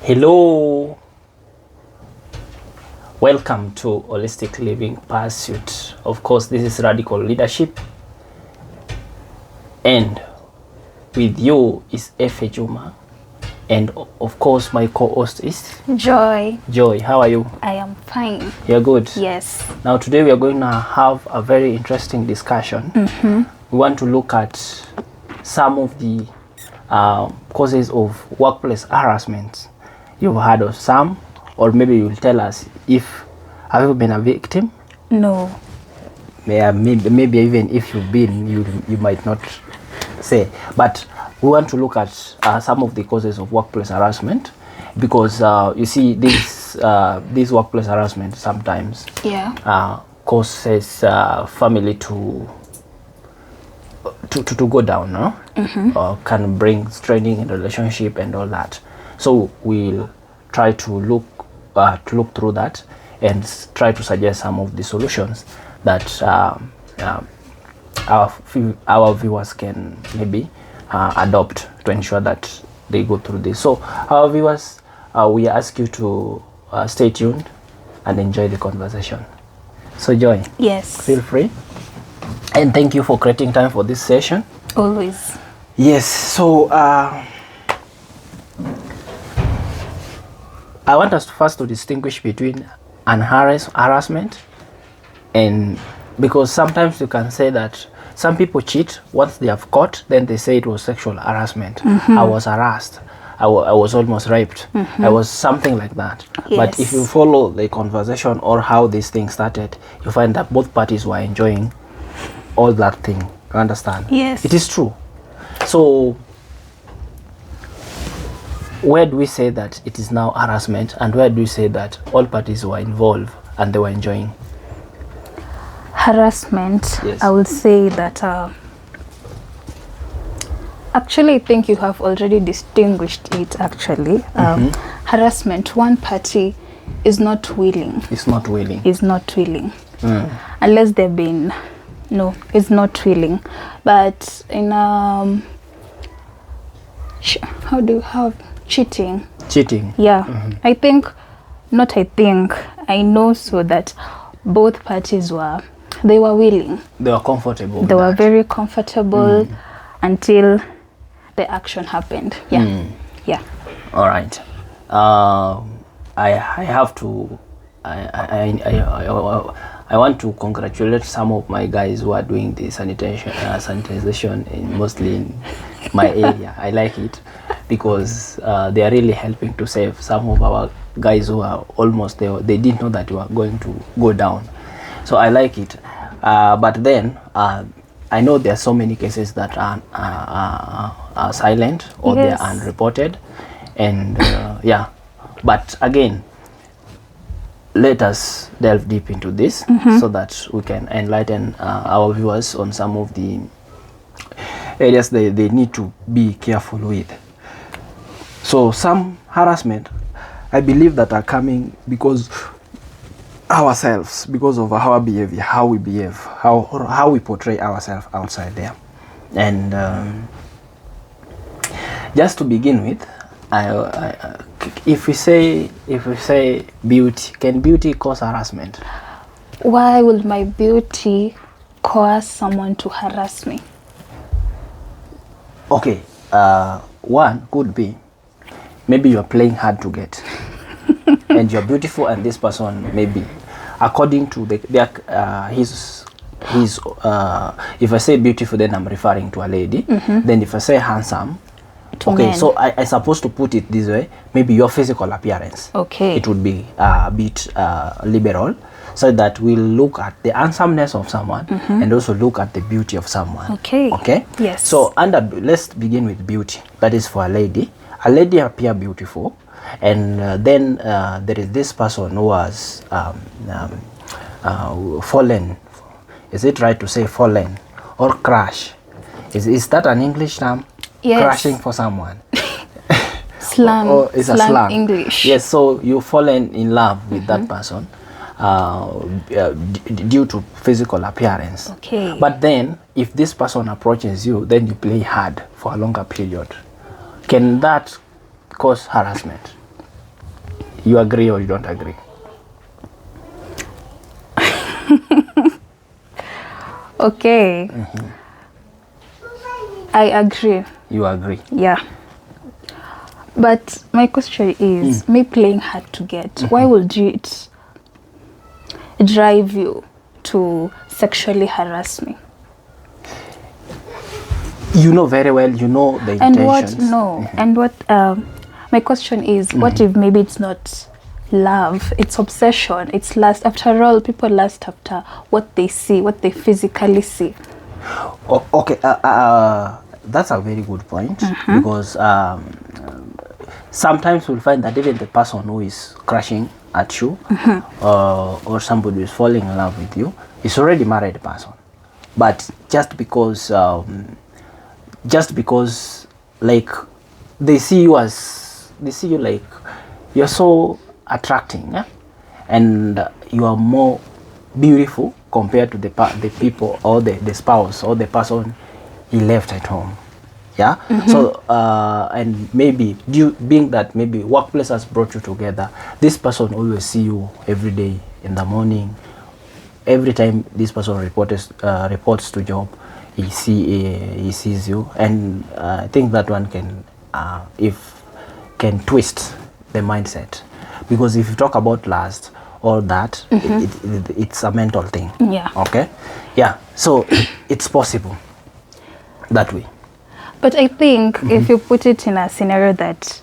Hello, welcome to Holistic Living Pursuit. Of course, this is Radical Leadership, and with you is Efe Juma, and of course my co-host is Joy. Joy. How are you? I am fine. You're good? Yes. Now today we are going to have a very interesting discussion. We want to look at some of the causes of workplace harassment. You've heard of some, or maybe you'll tell us if have you been a victim? No. Maybe even if you've been, you might not say. But we want to look at some of the causes of workplace harassment, because you see this workplace harassment sometimes causes family to go down, no? Or can bring straining in relationship and all that. So we'll try to look through that and try to suggest some of the solutions that our viewers can maybe adopt to ensure that they go through this. So our viewers, we ask you to stay tuned and enjoy the conversation. So Joy, Yes. feel free, and thank you for creating time for this session. Always. Yes. So I want us first to distinguish between an harassment, and because sometimes you can say that some people cheat once they have caught, then they say it was sexual harassment. I was harassed. I was almost raped. I was something like that. Yes. But if you follow the conversation or how this thing started, you find that both parties were enjoying all that thing. You understand? Yes. It is true. So where do we say that it is now harassment, and where do we say that all parties were involved and they were enjoying? Harassment, Yes. I would say that actually I think you have already distinguished it actually. Harassment, one party is not willing. It's not willing. Is not willing. Unless they've been, no, is not willing. But in how do you have cheating? Cheating. Yeah, I know so that both parties were willing. They were comfortable. They were very comfortable until the action happened. Yeah. Yeah. All right. I have to. I want to congratulate some of my guys who are doing the sanitization mostly in my area. I like it because they are really helping to save some of our guys who are almost there. They didn't know that you are going to go down. So I like it. But then I know there are so many cases that are silent or Yes. they are unreported. And yeah, but again, let us delve deep into this so that we can enlighten our viewers on some of the areas they need to be careful with. So some harassment, I believe, that are coming because ourselves, because of our behavior, how we behave, how we portray ourselves outside there. And just to begin with, if we say beauty, can beauty cause harassment? Why would my beauty cause someone to harass me? Okay, one could be maybe you are playing hard to get, and you're beautiful, and this person maybe, according to his if I say beautiful, then I'm referring to a lady. Then if I say handsome, To okay, men. so I supposed to put it this way, maybe your physical appearance. Okay. It would be a bit liberal, so that we'll look at the handsomeness of someone and also look at the beauty of someone. Okay. Okay? Yes. So let's begin with beauty. That is for a lady. A lady appear beautiful, and then there is this person who has fallen. Is it right to say fallen or crash? Is that an English term? Yes. Crashing for someone. Slang. Or it's a slang. English. Yes, so you've fallen in love with that person due to physical appearance. Okay. But then, if this person approaches you, then you play hard for a longer period. Can that cause harassment? You agree or you don't agree? Okay. I agree. You agree? Yeah. But my question is, me playing hard to get, why would it drive you to sexually harass me? You know very well, you know the intentions. And what, my question is, what if maybe it's not love, it's obsession, it's lust? After all, people lust after what they see, what they physically see. Okay, that's a very good point, because sometimes we'll find that even the person who is crushing at you, or somebody who is falling in love with you, is already married person. But just because like they see you like you're so attracting, and you are more beautiful compared to the people or the spouse or the person he left at home. So and maybe being that maybe workplace has brought you together, this person always see you every day in the morning. Every time this person reports to job, he sees you, and I think that one can twist the mindset, because if you talk about lust, all that, it's a mental thing. Yeah. Okay. Yeah. So it's possible that way. But I think if you put it in a scenario that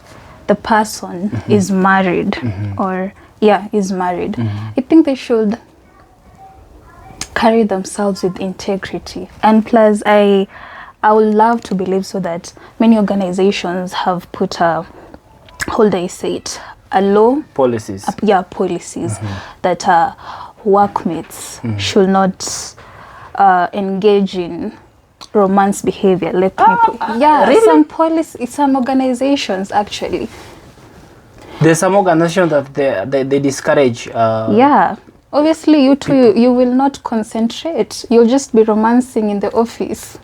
the person is married, or is married, I think they should carry themselves with integrity. And plus, I would love to believe so that many organizations have put a, how do I say it, a law? Policies. Policies that workmates should not engage in romance behavior. Let me put, really? Some organizations actually. There's some organizations that they discourage. Obviously, you too, you will not concentrate. You'll just be romancing in the office.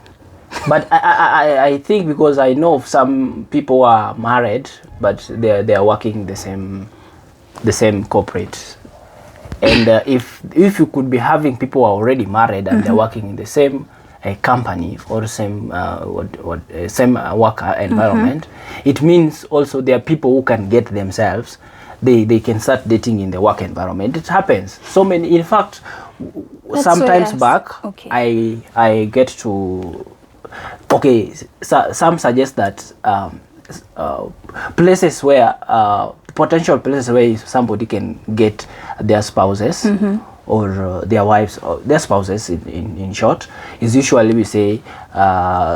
But I think, because I know of some people who are married, but they are working the same corporate. And if you could be having people who are already married and they're working in the same company or same same work environment, it means also there are people who can get themselves. They can start dating in the work environment. It happens. So many. In fact, sometimes back, I get to. Okay, so some suggest that places where potential places where somebody can get their spouses or their wives or their spouses in short is usually, we say,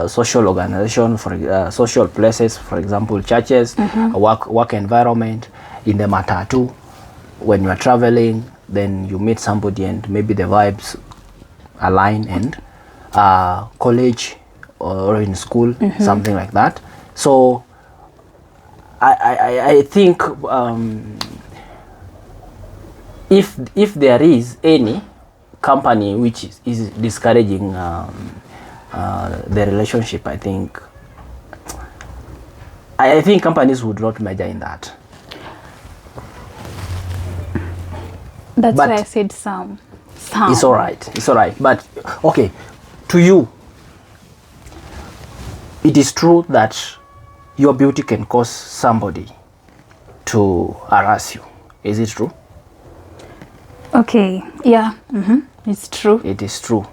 social organization, for social places, for example churches, work environment, in the matatu when you are traveling, then you meet somebody and maybe the vibes align, and college or in school, something like that. So I think if there is any company which is discouraging the relationship, I think companies would not major in that. That's why I said some. It's all right. But okay, to you, it is true that your beauty can cause somebody to harass you. Is it true? Okay, yeah, it's true. It is true.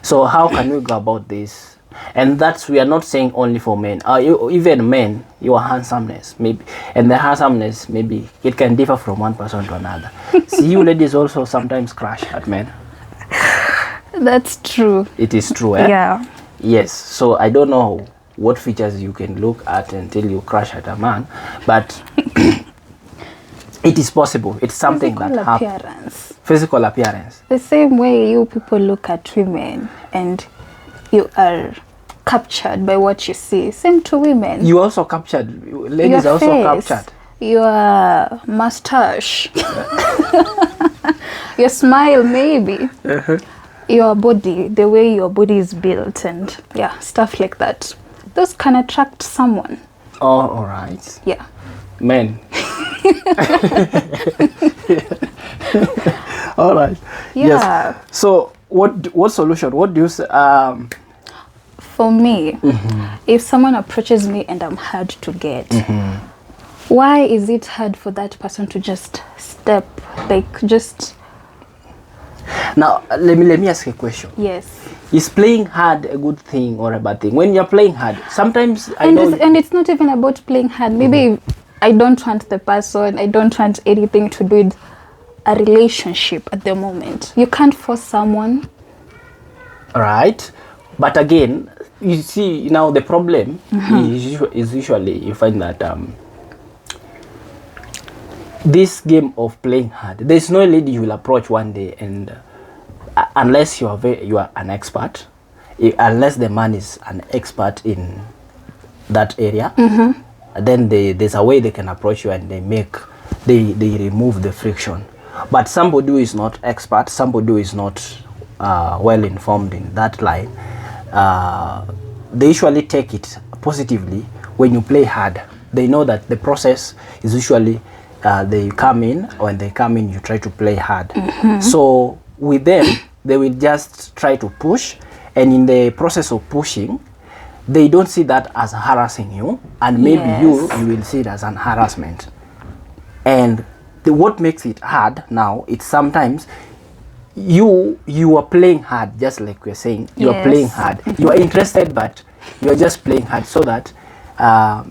So how can we go about this? And that's, we are not saying only for men. Even men, your handsomeness, maybe, and the handsomeness, maybe it can differ from one person to another. See, you ladies also sometimes crush at men. That's true. It is true, eh? Yeah. Yes. So I don't know what features you can look at until you crush at a man, but it is possible. It's something that happens. Physical appearance. The same way you people look at women and you are captured by what you see. Same to women. You also captured. Ladies your also face, captured. Your mustache. Your smile, maybe. Your body, the way your body is built, and yeah, stuff like that. Those can attract someone. Oh, all right. Yeah. Men. All right. Yeah. Yes. So what solution? What do you say? For me, if someone approaches me and I'm hard to get, why is it hard for that person to just step, like just... Now, let me ask you a question. Yes. Is playing hard a good thing or a bad thing? When you're playing hard, sometimes And it's not even about playing hard. Maybe I don't want the person, I don't want anything to do with a relationship at the moment. You can't force someone. Right. But again, you see, now the problem is usually you find that this game of playing hard, there's no lady you will approach one day and unless you are an expert, unless the man is an expert in that area, then there's a way they can approach you and they remove the friction. But somebody who is not expert, somebody who is not well informed in that line, they usually take it positively when you play hard. They know that the process is usually they come in, when they come in you try to play hard. So with them, they will just try to push, and in the process of pushing, they don't see that as harassing you, and maybe you will see it as an harassment. And what makes it hard now, it's sometimes you are playing hard, just like we're saying, you're playing hard. You are interested, but you're just playing hard so that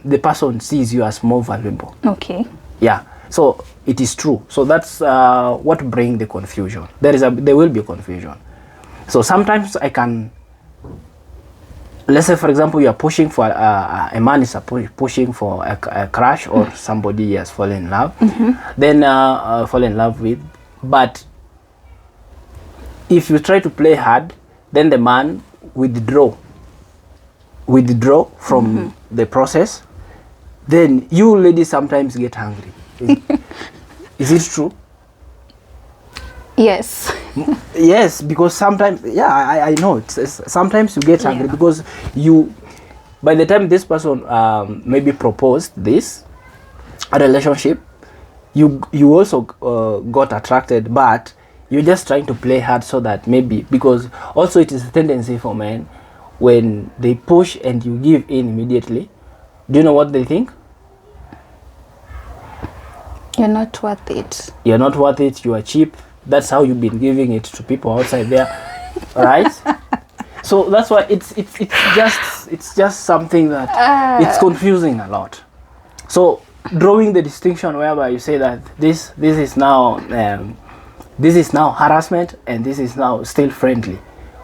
the person sees you as more valuable. Okay. Yeah. So it is true. So that's what brings the confusion. There will be confusion. So sometimes I can, let's say for example, you are pushing for a man is pushing for a crush or somebody he has fallen in love, then fall in love with. But if you try to play hard, then the man withdraw from the process. Then you ladies sometimes get hungry. Is it true? Yes. Yes, because sometimes, I know sometimes you get angry because by the time this person maybe proposed a relationship, you also got attracted, but you're just trying to play hard so that maybe, because also it is a tendency for men when they push and you give in immediately. Do you know what they think? You're not worth it. You're not worth it. You are cheap. That's how you've been giving it to people outside there, right? So that's why it's just something that it's confusing a lot. So drawing the distinction whereby you say that this is now harassment and this is now still friendly,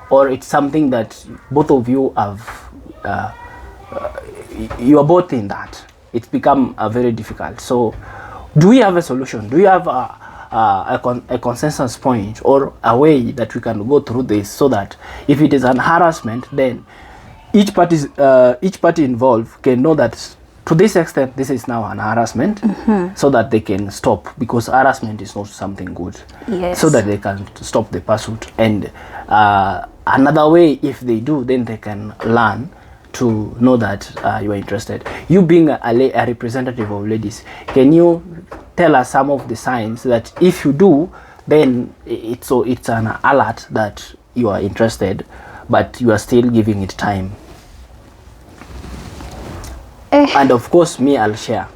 or it's something that both of you have you are both in that, it's become very difficult. So do we have a solution? Do we have a consensus point or a way that we can go through this so that if it is an harassment, then each party involved can know that to this extent this is now an harassment, so that they can stop, because harassment is not something good. Yes. So that they can stop the pursuit. And another way, if they do, then they can learn to know that you are interested. You being a representative of ladies, can you tell us some of the signs that if you do, then it's an alert that you are interested, but you are still giving it time? And of course, me, I'll share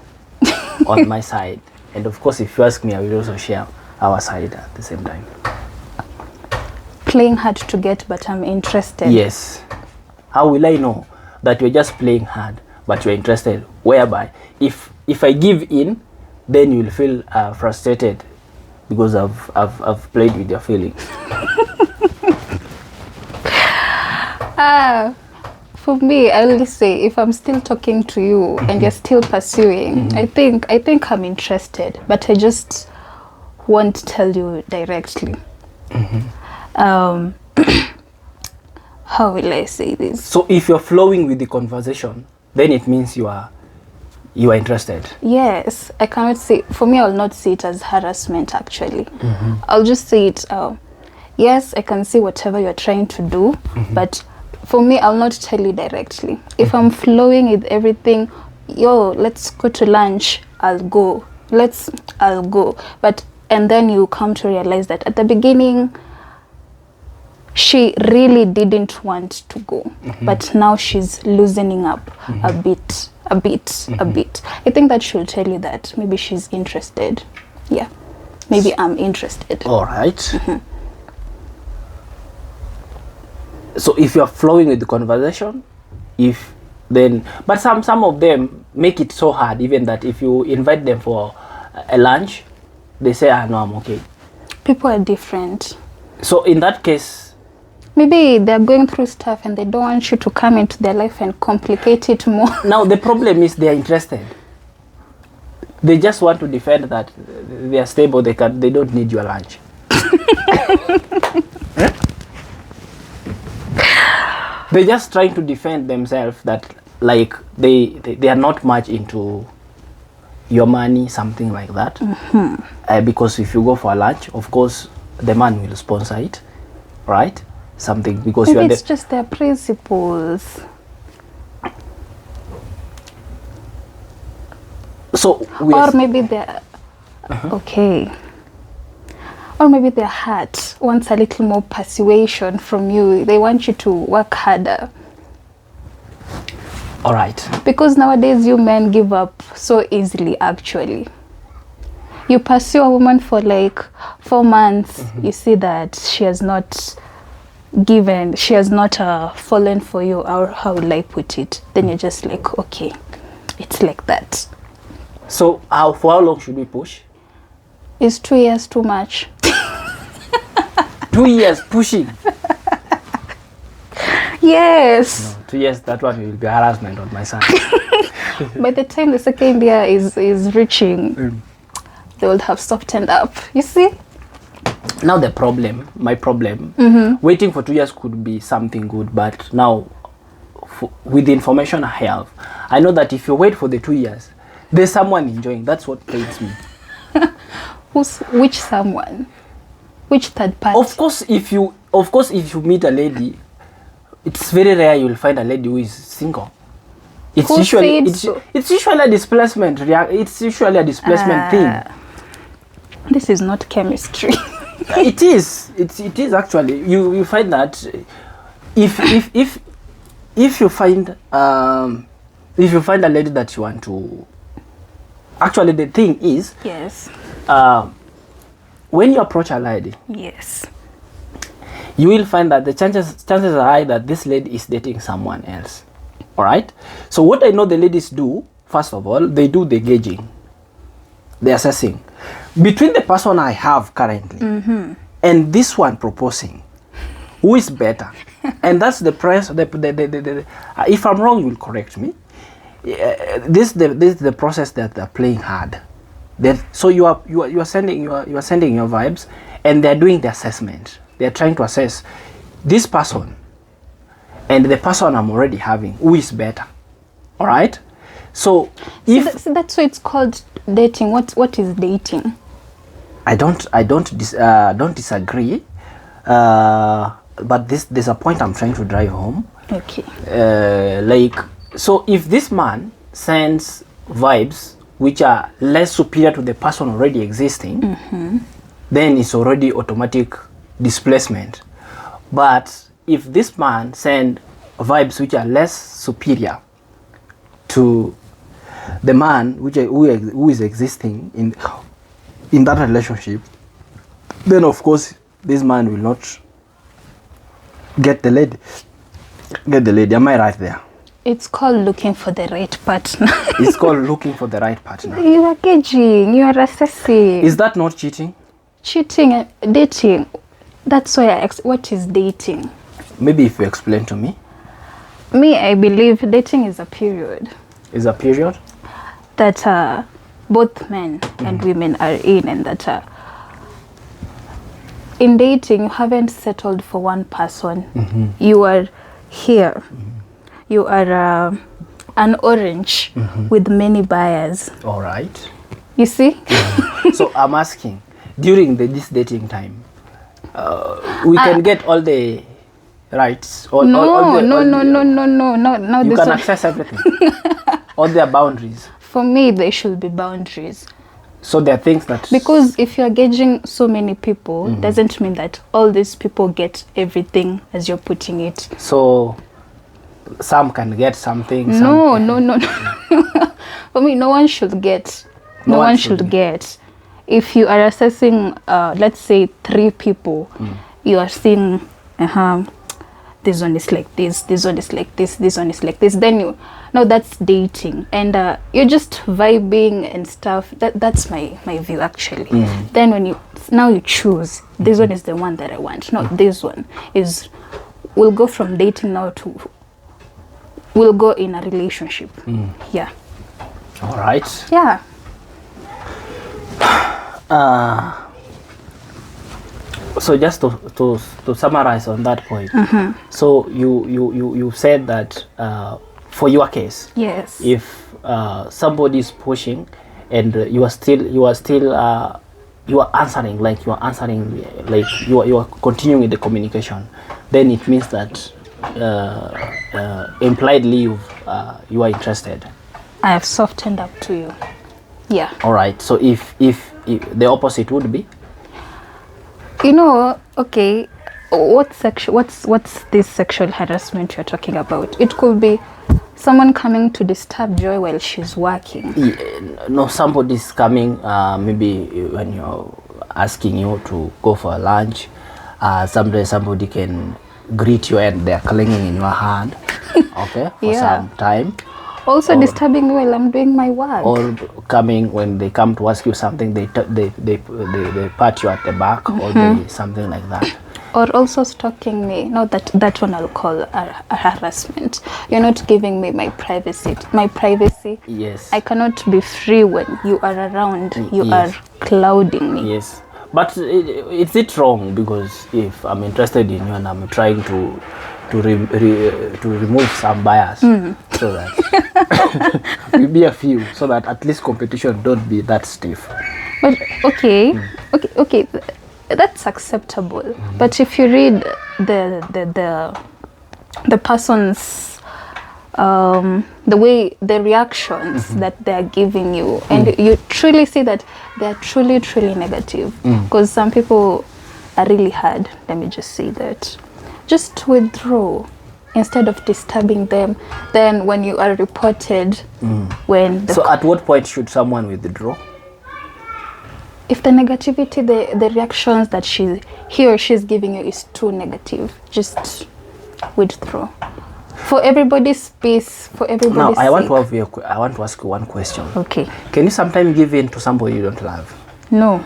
on my side. And of course, if you ask me, I will also share our side at the same time. Playing hard to get, but I'm interested. Yes. How will I know that you're just playing hard, but you're interested? Whereby, if I give in, then you'll feel frustrated because I've played with your feelings. For me, I will say, if I'm still talking to you and you're still pursuing, I think I'm interested, but I just won't tell you directly. How will I say this? So if you're flowing with the conversation, then it means you are interested. Yes, I cannot say, for me, I'll not see it as harassment actually. I'll just say it, yes, I can see whatever you're trying to do, but for me, I'll not tell you directly. If I'm flowing with everything, let's go to lunch, I'll go. I'll go. And then you come to realize that at the beginning, she really didn't want to go, but now she's loosening up a bit. I think that she'll tell you that maybe she's interested. Yeah, maybe I'm interested. All right. So if you're flowing with the conversation, but some of them make it so hard, even that if you invite them for a lunch, they say, no, I'm okay. People are different. So in that case, maybe they're going through stuff and they don't want you to come into their life and complicate it more. Now the problem is they're interested. They just want to defend that they are stable. They don't need your lunch. They're just trying to defend themselves that like they are not much into your money, something like that. Because if you go for a lunch, of course the man will sponsor it, right? Something because maybe it's just their principles. So or maybe they're okay. Or maybe their heart wants a little more persuasion from you. They want you to work harder. All right. Because nowadays you men give up so easily, actually. You pursue a woman for like 4 months, you see that she has not fallen for you, or how will I put it? Then you're just like, okay, it's like that. So for how long should we push? Is 2 years too much? 2 years pushing? Yes. No, 2 years, that one will be harassment on my side. By the time the second year is reaching, they will have softened up. You see? Now my problem, waiting for 2 years could be something good, but now with the information I have, I know that if you wait for the 2 years, there's someone enjoying. That's what pains me. Which someone? Which third party? Of course, if you meet a lady, it's very rare you'll find a lady who is single. It's usually a displacement. It's usually a displacement thing. This is not chemistry. It is. It is actually. You find that if you find a lady that you want to. Actually, the thing is. Yes. When you approach a lady. Yes. You will find that the chances are high that this lady is dating someone else. All right. So what I know the ladies do, first of all, they do the gauging, the assessing between the person I have currently and this one proposing, who is better. And that's the press. If I'm wrong, you will correct me. This is the process that they're playing hard. So you are sending your vibes, and they're doing the assessment. They're trying to assess this person and the person I'm already having, who is better. All right. So that's why it's called dating. What is dating? I don't disagree. But there's a point I'm trying to drive home. Okay. So if this man sends vibes which are less superior to the person already existing, then it's already automatic displacement. But if this man sends vibes which are less superior to the man who is existing in that relationship, then of course this man will not get the lady. Am I right there? It's called looking for the right partner. It's called looking for the right partner. You are gauging, you are assessing. Is that not cheating? Cheating and dating. That's why what is dating? Maybe if you explain to me. Me, I believe dating is a period. Is a period? That both men and women are in, and that in dating you haven't settled for one person. You are here. You are an orange with many buyers. All right. You see? So I'm asking, during this dating time, we can get all the rights. No. You can access everything. All their boundaries. For me, there should be boundaries. So there are things that... Because if you're gauging so many people, doesn't mean that all these people get everything as you're putting it. So some can get something. No. For me, no one should get. No one should get. If you are assessing, let's say 3 people, you are seeing, this one is like this one is like this one is like this, then that's dating, and you're just vibing and stuff. That's my view, actually. Then when you choose, this one is the one that I want. No, this one is, we'll go from dating now to, we'll go in a relationship. Yeah. All right. Yeah. So just to summarize on that point, so you said that for your case, yes, if somebody is pushing and you are answering like you are continuing with the communication, then it means that impliedly you are interested. I have softened up to you. Yeah. All right. So if the opposite would be, okay, what's this sexual harassment you're talking about? It could be someone coming to disturb Joy while she's working. No, somebody's coming, maybe when you're asking you to go for a lunch, someday somebody can greet you and they're clinging in your hand, okay, for some time. Also disturbing me while I'm doing my work. Or coming, when they come to ask you something, they pat you at the back, or something like that. Or also stalking me. No, that one I'll call a harassment. You're not giving me my privacy. Yes. I cannot be free when you are around. You are clouding me. Yes. But is it wrong? Because if I'm interested in you and I'm trying to remove some bias, so that will be a few, so that at least competition don't be that stiff. But okay, that's acceptable. But if you read the person's the reactions that they are giving you, and you truly see that they are truly negative, because some people are really hard. Let me just say that. Just withdraw instead of disturbing them. Then when you are reported, so at what point should someone withdraw? If the negativity, the reactions that he or she is giving you is too negative, just withdraw. For everybody's peace, for everybody's sake. I want to ask you one question. Okay. Can you sometimes give in to somebody you don't love? No.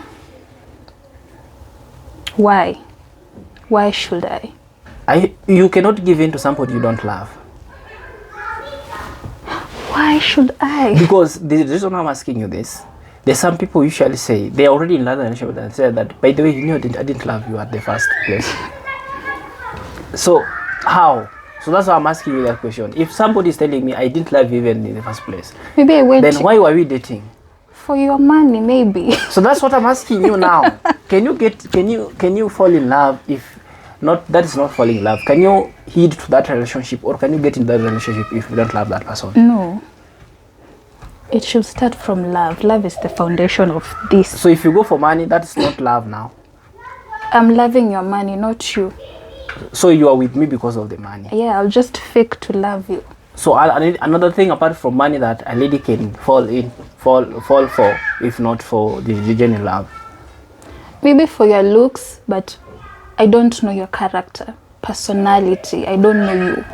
Why? Why should I? You cannot give in to somebody you don't love. Why should I? Because the reason I'm asking you this, there's some people usually say they're already in another relationship and say that, by the way, I didn't love you at the first place. So how? So that's why I'm asking you that question. If somebody is telling me I didn't love you even in the first place, maybe I went. Then why were we dating? For your money, maybe. So that's what I'm asking you now. Can you fall in love if? That is not falling in love. Can you heed to that relationship, or can you get into that relationship if you don't love that person? No. It should start from love. Love is the foundation of this. So if you go for money, that is not love now. I'm loving your money, not you. So you are with me because of the money? Yeah, I'll just fake to love you. So another thing apart from money that a lady can fall for, if not for the genuine love. Maybe for your looks, but I don't know your character, personality. I don't know you.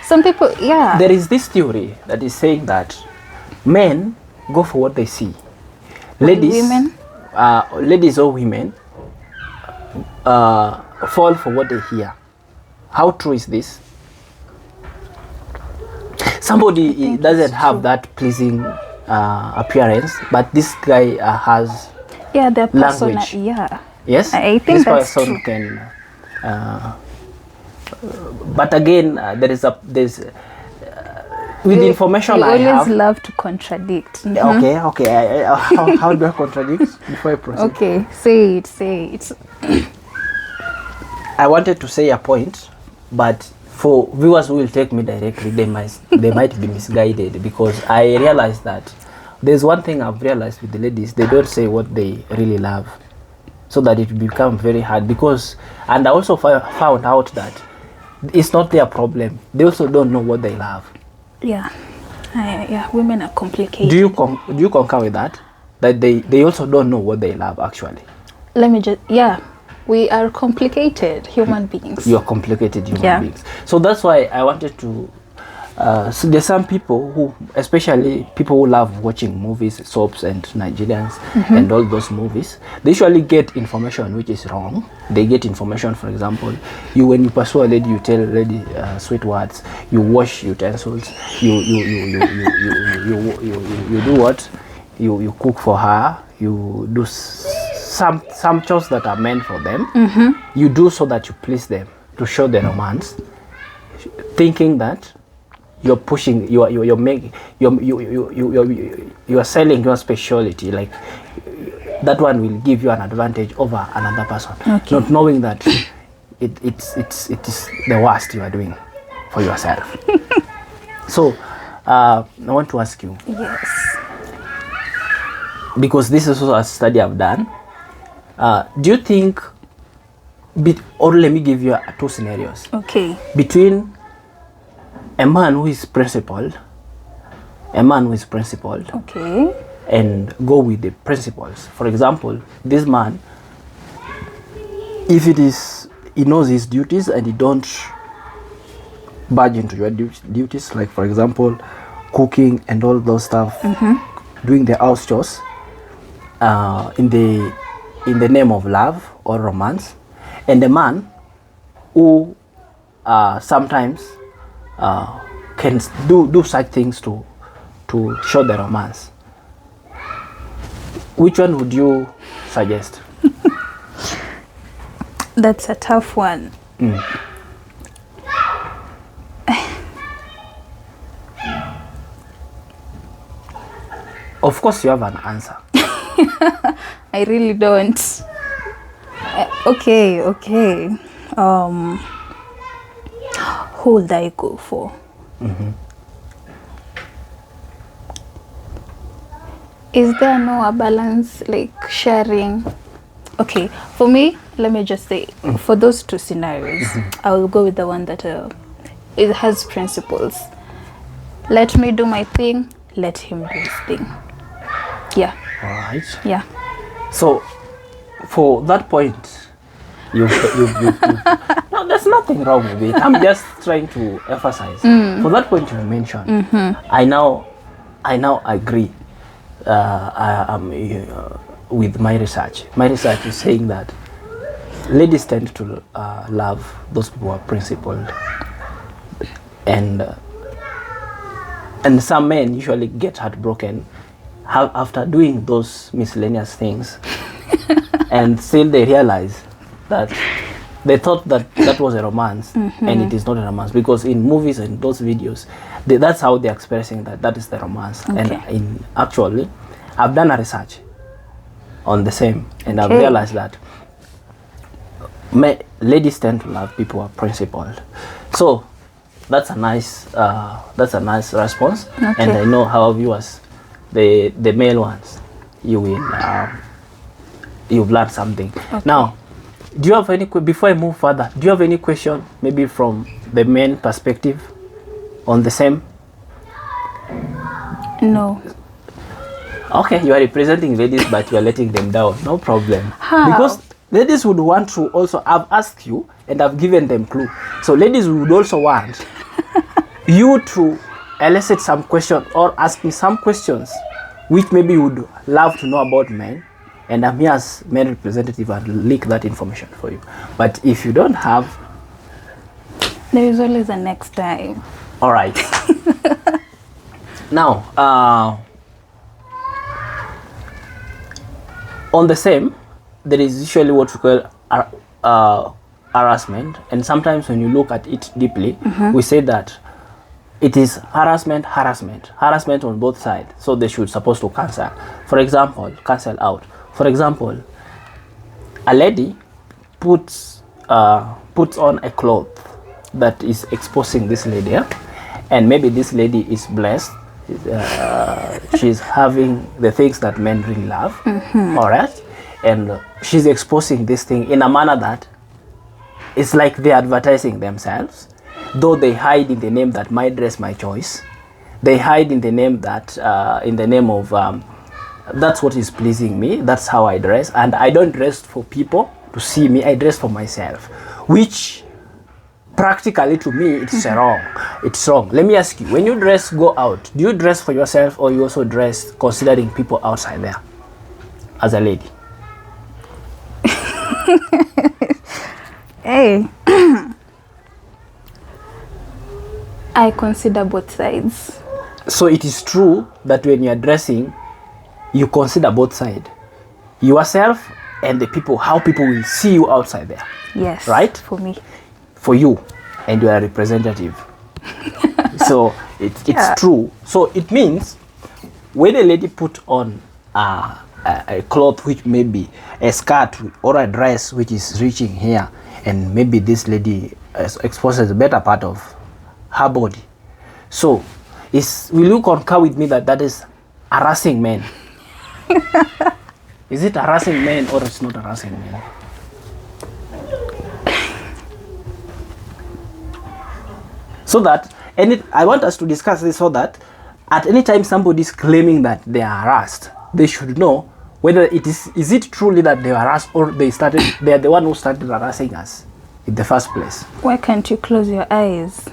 Some people, yeah. There is this theory that is saying that men go for what they see. Ladies or women fall for what they hear. How true is this? Somebody doesn't have that pleasing appearance, but this guy has language. Yeah. Yes, I think this that's person true. Can. But again, there's with the information I have. You always love to contradict. Okay. How do I contradict before I proceed? Okay, say it. I wanted to say a point, but for viewers who will take me directly, they might be misguided, because I realized that there's one thing I've realized with the ladies, they don't say what they really love, so that it become very hard. Because, and I also found out that it's not their problem. They also don't know what they love. Yeah. Yeah, women are complicated. Do you concur with that? That they also don't know what they love actually? Let me just, yeah, we are complicated human beings. You are complicated human beings. So that's why I wanted to, so there's some people who, especially people who love watching movies, soaps and Nigerians and all those movies, they usually get information which is wrong. They get information, for example, when you pursue a lady, you tell a lady sweet words, you wash utensils, you do what? You cook for her, you do some chores that are meant for them. You do so that you please them, to show the romance, thinking that you're pushing, you are selling your speciality, like that one will give you an advantage over another person, not knowing that it is the worst you are doing for yourself. So I want to ask you, Yes. because this is also a study I've done, do you think, or let me give you two scenarios. Okay. Between a man who is principled, Okay. and go with the principles. For example, this man, if it is, he knows his duties and he don't budge into your duties, like for example, cooking and all those stuff, doing the house chores, in the name of love or romance, and the man who sometimes can do such things to show the romance. Which one would you suggest? That's a tough one. Of course you have an answer. I really don't. Okay. Who would I go for? Is there no a balance, like sharing? Okay, for me, let me just say, for those two scenarios, I will go with the one that it has principles. Let me do my thing, let him do his thing. Yeah. All right. Yeah. So, for that point, you no, there's nothing wrong with it. I'm just trying to emphasize. For that point you mentioned, I now agree. I am with my research. My research is saying that ladies tend to love those people who are principled, and some men usually get heartbroken after doing those miscellaneous things, and still they realize that they thought that was a romance, and it is not a romance, because in movies and those videos, that's how they're expressing that is the romance. And actually, I've done a research on the same, and I've realized that ladies tend to love people who are principled. So that's a nice response. And I know how viewers, the male ones, you've learned something. Now, do you have any, before I move further, do you have any question maybe from the men perspective on the same? No. Okay, you are representing ladies, but you are letting them down. No problem. How? Because ladies would want to also, I've asked you and I've given them clue. So ladies would also want you to elicit some question or ask me some questions which maybe you would love to know about men. And I'm here as male representative and leak that information for you. But if you don't have, there is always a next time. All right. Now, on the same, there is usually what we call harassment, and sometimes when you look at it deeply, we say that it is harassment on both sides. So they should supposed to cancel. For example, cancel out. For example, a lady puts on a cloth that is exposing this lady, and maybe this lady is blessed. she's having the things that men really love, all right, and she's exposing this thing in a manner that it's like they're advertising themselves, though they hide in the name that my dress, my choice. They hide in the name that in the name of that's what is pleasing me, that's how I dress, and I don't dress for people to see me, I dress for myself, which practically to me it's wrong. It's wrong. Let me ask you, when you go out, do you dress for yourself, or you also dress considering people outside there as a lady? Hey. I consider both sides. So it is true that when you are dressing, you consider both sides, yourself and the people, how people will see you outside there. Yes. Right? For me. For you, and you are a representative. So it's true. So it means when a lady put on a cloth which may be a skirt or a dress which is reaching here, and maybe this lady exposes a better part of her body. So will you concur with me that that is harassing men? Is it harassing men or it's not harassing men? So that, and I want us to discuss this so that at any time somebody is claiming that they are harassed, they should know whether is it truly that they were harassed, or they are the one who started harassing us in the first place. Why can't you close your eyes?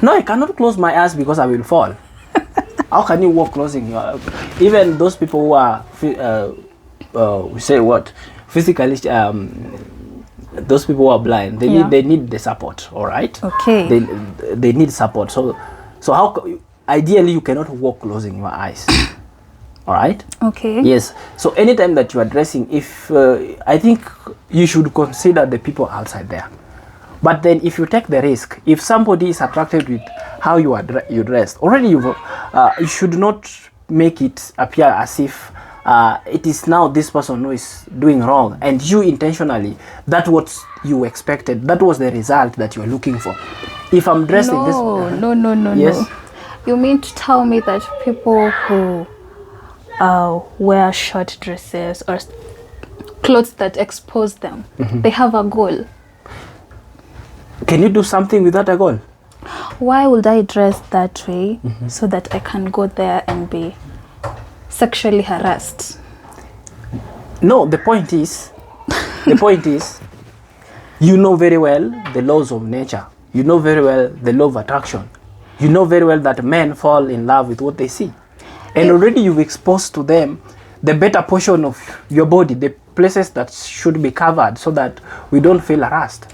No, I cannot close my eyes because I will fall. How can you walk closing your eyes? Even those people who are we say what, physically those people who are blind, they need the support, all right? Okay. They need support. So how ideally you cannot walk closing your eyes. All right? Okay. Yes. So anytime that you are dressing, if I think you should consider the people outside there. But then if you take the risk, if somebody is attracted with how you dressed, already you should not make it appear as if it is now this person who is doing wrong, and you intentionally, that's what you expected, that was the result that you were looking for. If I'm dressed in this... No. Yes? You mean to tell me that people who wear short dresses or clothes that expose them, they have a goal? Can you do something without a goal? Why would I dress that way so that I can go there and be sexually harassed? No, the point is, you know very well the laws of nature. You know very well the law of attraction. You know very well that men fall in love with what they see. And already you've exposed to them the better portion of your body, the places that should be covered so that we don't feel harassed.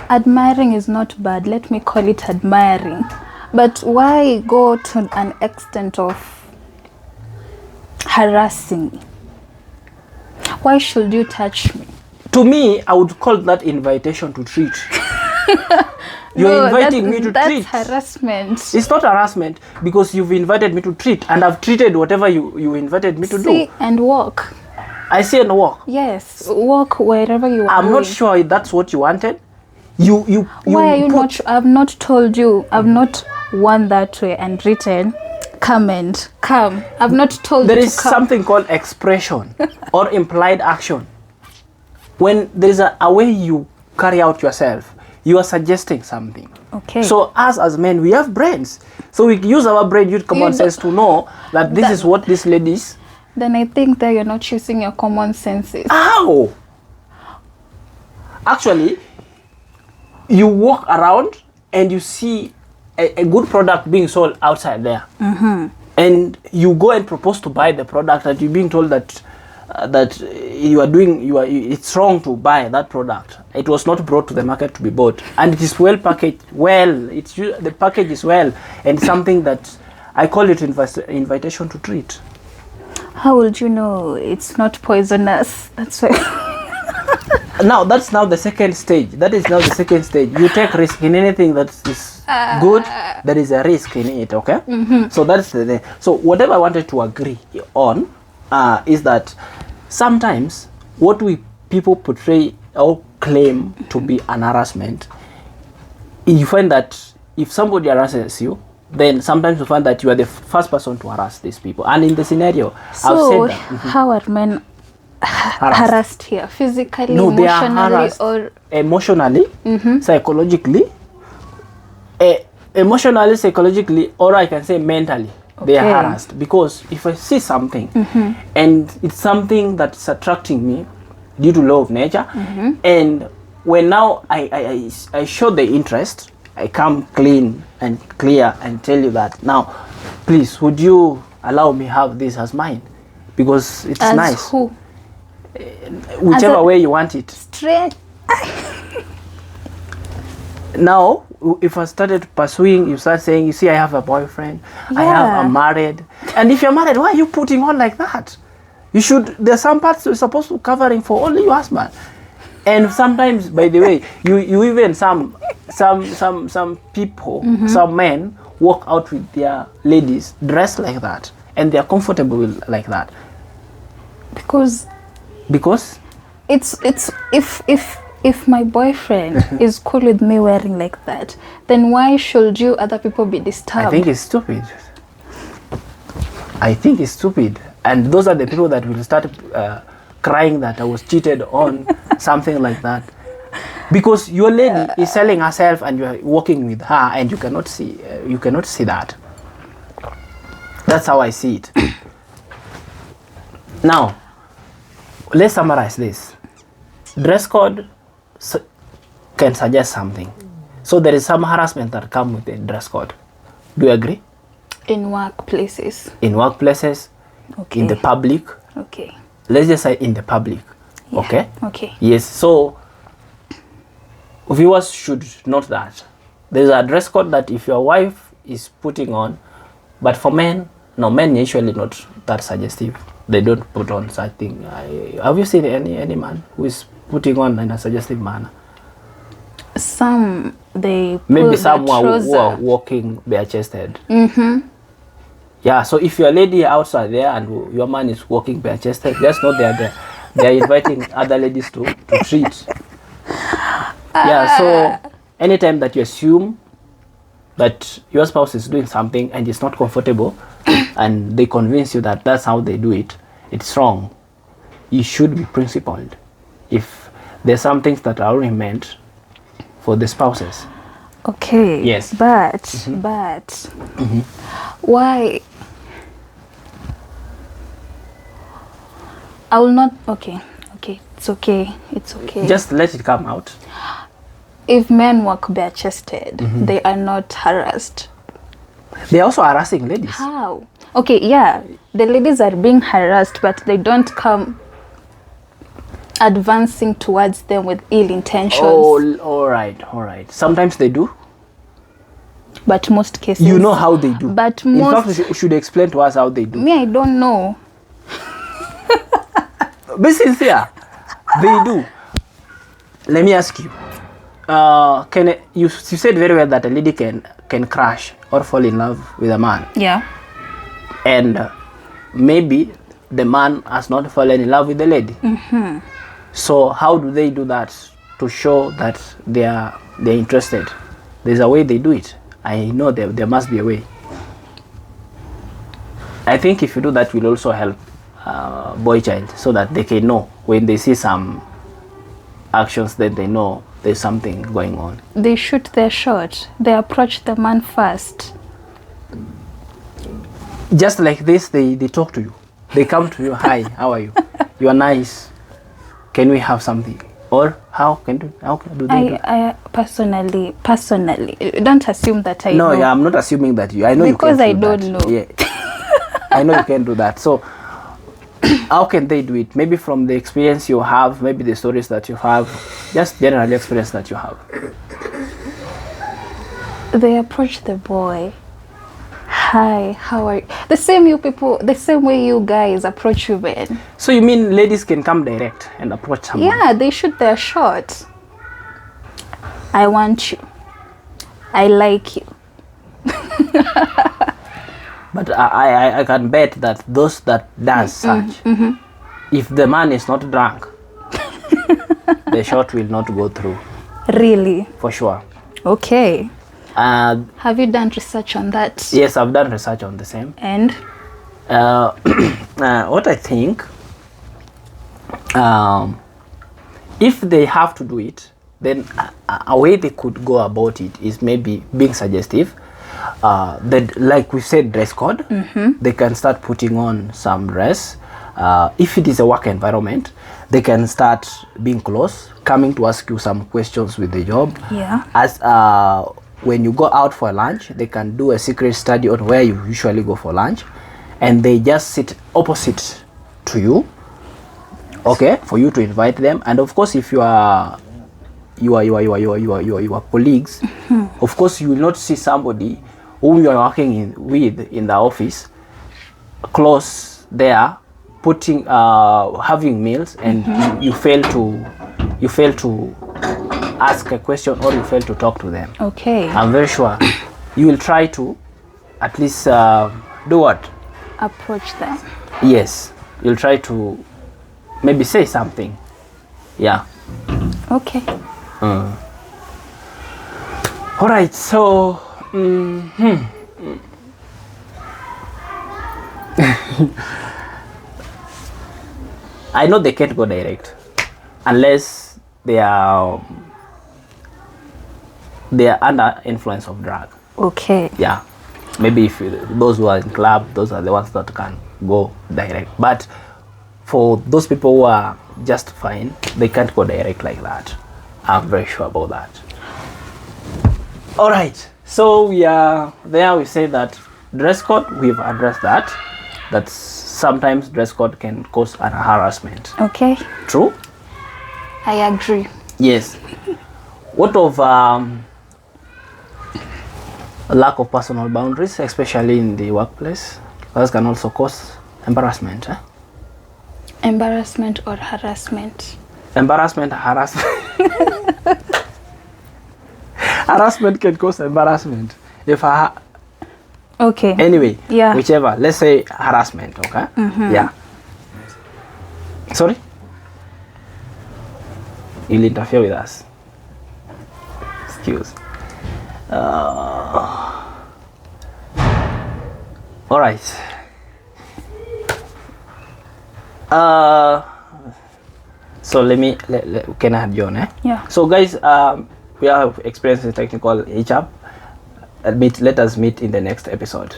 Admiring is not bad. Let me call it admiring. But why go to an extent of harassing me? Why should you touch me? To me, I would call that invitation to treat. You're inviting me to treat. That's harassment. It's not harassment because you've invited me to treat, and I've treated whatever you invited me to do. See and walk. I see and walk. Yes, walk wherever you want. I'm not sure if that's what you wanted. Why are you not? I've not told you. I've not won that way and written, come. I've not told there you is to come. something called expression or implied action. When there is a way you carry out yourself, you are suggesting something. Okay. So us as men, we have brains. So we use our brain, use common sense to know that this is what this lady is. Then I think that you're not using your common senses. How? Actually, you walk around and you see a good product being sold outside there. And you go and propose to buy the product, and you're being told that it's wrong to buy that product. It was not brought to the market to be bought, and it is well packaged. The package is well, and something that I call it invitation to treat. How would you know it's not poisonous? That's why. Now that's now the second stage. That is now the second stage. You take risk in anything that is good. There is a risk in it. Okay. So that's the thing. So whatever I wanted to agree on is that sometimes what people portray or claim to be an harassment, you find that if somebody harasses you, then sometimes you find that you are the first person to harass these people. And in the scenario, So I've said that. how are men harassed here? Physically, No, they are emotionally, harassed or emotionally, psychologically, emotionally, psychologically, or I can say mentally. They are Okay. harassed because if I see something and it's something that's attracting me due to law of nature, and when now I show the interest, I come clean and clear and tell you that now, please, would you allow me have this as mine? Because it's as nice. who? Whichever As a- way you want it. Strange. Now, if I started pursuing, you start saying, you see, I have a boyfriend, I'm married. And if you're married, why are you putting on like that? You should, there's some parts you're supposed to covering for only your husband. And sometimes, by the way, you even some people, some men walk out with their ladies dressed like that. And they're comfortable with, like that. Because it's if my boyfriend is cool with me wearing like that, then why should you other people be disturbed? I think it's stupid. I think it's stupid. And those are the people that will start crying that I was cheated on, something like that. Because your lady is selling herself and you're walking with her and you cannot see that. That's how I see it. Now, let's summarize this. Dress code can suggest something. So there is some harassment that come with the dress code. Do you agree? In workplaces. In workplaces, Okay. in the public. Okay. Let's just say in the public. Yeah. Okay? Okay. Yes, so viewers should note that. There's a dress code that if your wife is putting on, but for men, no, men usually not that suggestive. They don't put on such thing. Have you seen any man who is putting on in a suggestive manner? Some they Maybe pull some the who are trouser. walking bare-chested. Yeah, so if you're a lady outside there and your man is walking bare-chested, just know they're inviting other ladies to treat. Yeah, so anytime that you assume that your spouse is doing something and it's not comfortable and they convince you that that's how they do it, it's wrong. You should be principled. If there's some things that are only meant for the spouses. Okay. Yes. But why? I will not. Okay. Okay. It's okay. It's okay. Just let it come out. If men walk bare-chested, they are not harassed. They're also harassing ladies. How? Okay, yeah, the ladies are being harassed, but they don't come advancing towards them with ill intentions. Oh, all right. Sometimes they do. But most cases, You know how they do. But In fact, most, you should explain to us how they do. me, I don't know. Be sincere. They do. Let me ask you. You said very well that a lady can crash or fall in love with a man, Yeah. and maybe the man has not fallen in love with the lady. So how do they do that to show that they're interested? There's a way they do it. I know there must be a way. I think if you do that, will also help boy child so that they can know when they see some actions, then they know there's something going on. They shoot their shot. They approach the man first. Just like this, they talk to you. They come to you, hi, how are you? You are nice. Can we have something? Or how do they do? I personally, don't assume that I No, know. yeah, I'm not assuming that you. I know Because you I can don't do know. that. Yeah. I know you can do that. So how can they do it? Maybe from the experience you have, maybe the stories that you have, just general experience that you have. They approach the boy. Hi, how are you? The same way you guys approach women. So you mean ladies can come direct and approach someone? Yeah, they shoot their shot. I want you. I like you. But I can bet that those that does such, if the man is not drunk, the shot will not go through. Really? For sure. Okay. Have you done research on that? Yes, I've done research on the same. And what I think, if they have to do it, then a way they could go about it is maybe being suggestive. That, like we said, dress code. They can start putting on some dress. If it is a work environment, they can start being close, coming to ask you some questions with the job. Yeah. As when you go out for lunch, they can do a secret study on where you usually go for lunch, and they just sit opposite to you, okay, for you to invite them. And of course, if you are your colleagues, of course you will not see somebody whom you are working with in the office close there, putting having meals, and you fail to ask a question, or you fail to talk to them. Okay. I'm very sure you will try to at least do what? Approach them. Yes, you'll try to maybe say something. Yeah. Okay. All right. So. I know they can't go direct unless they are under influence of drug. Okay. Yeah, maybe if those who are in club, those are the ones that can go direct. But for those people who are just fine, they can't go direct like that. I'm very sure about that. All right, so we are there. We say that dress code, we've addressed that. That sometimes dress code can cause an harassment. Okay. True? I agree. Yes. What of lack of personal boundaries, especially in the workplace? That can also cause embarrassment. Embarrassment or harassment? Embarrassment, harassment. Harassment can cause embarrassment. If Okay. anyway, Yeah. whichever. Let's say harassment. Okay. Yeah. Sorry. You'll interfere with us. Excuse. All right. So can I have John? Yeah. So guys, we have experienced in technical hiccup. Let us meet in the next episode.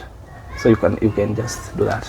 So you can just do that.